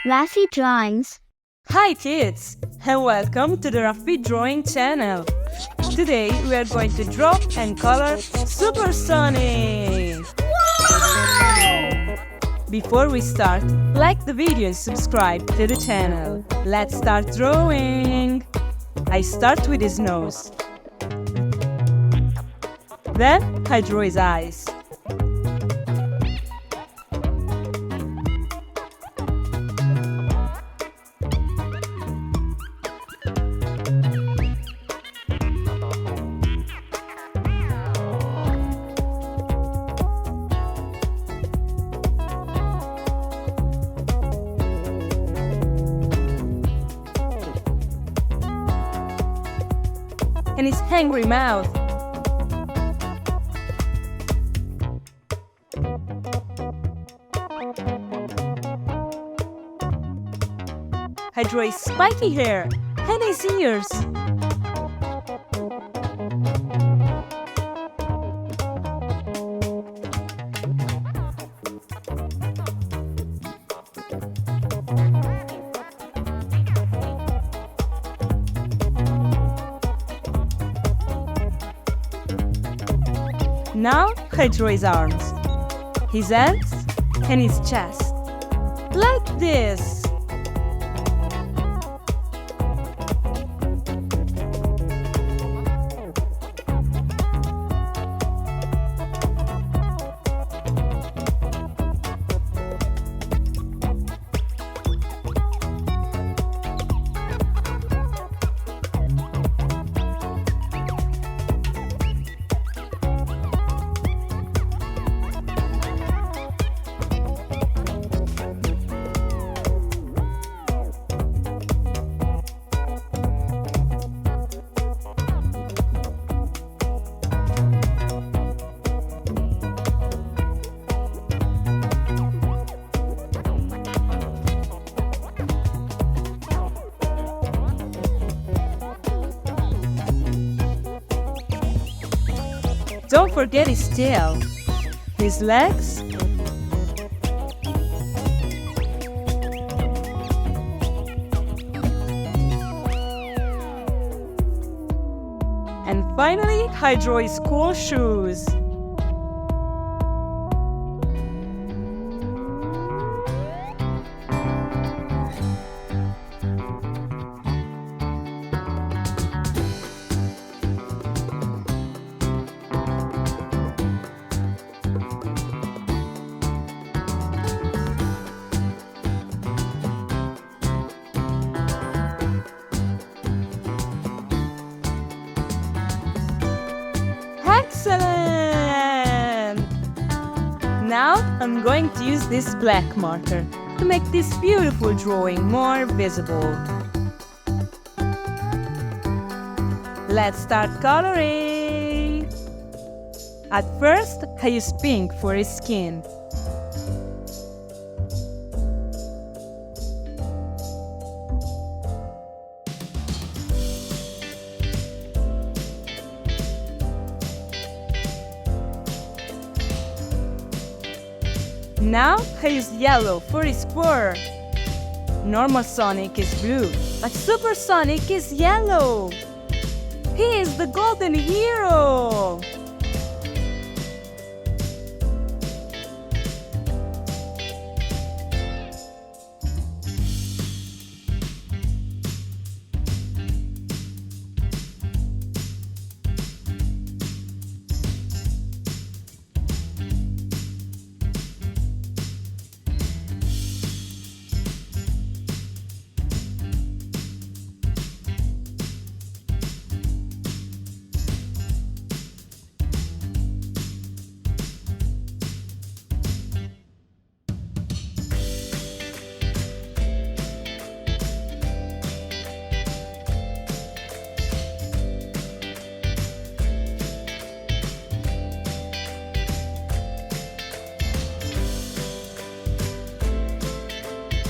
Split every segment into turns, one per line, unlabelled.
Raffy Drawings.
Hi kids, and welcome to the Raffy Drawing channel. Today we are going to draw and color Super Sonic.
Wow!
Before we start, like the video and subscribe to the channel. Let's start drawing. I start with his nose. Then I draw his eyes. And his angry mouth. I draw his spiky hair and his ears. Now I draw his arms, his hands, and his chest. Like this. Don't forget his tail, his legs, and finally I draw his cool shoes. Excellent! Now I'm going to use this black marker to make this beautiful drawing more visible. Let's start coloring! At first, I use pink for his skin. Now I use yellow for his fur. Normal Sonic is blue, but Super Sonic is yellow. He is the golden hero.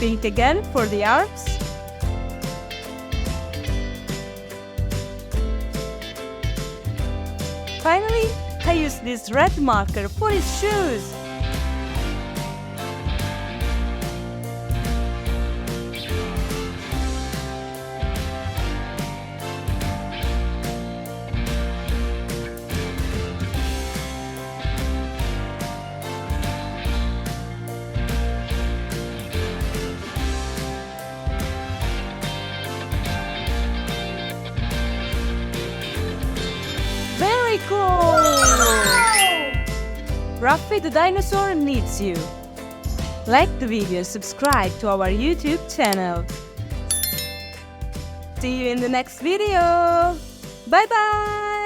Pink again for the arms. Finally, I use this red marker for his shoes. cool! Raffy the dinosaur needs you. Like the video and subscribe to our YouTube channel. See you in the next video. Bye bye!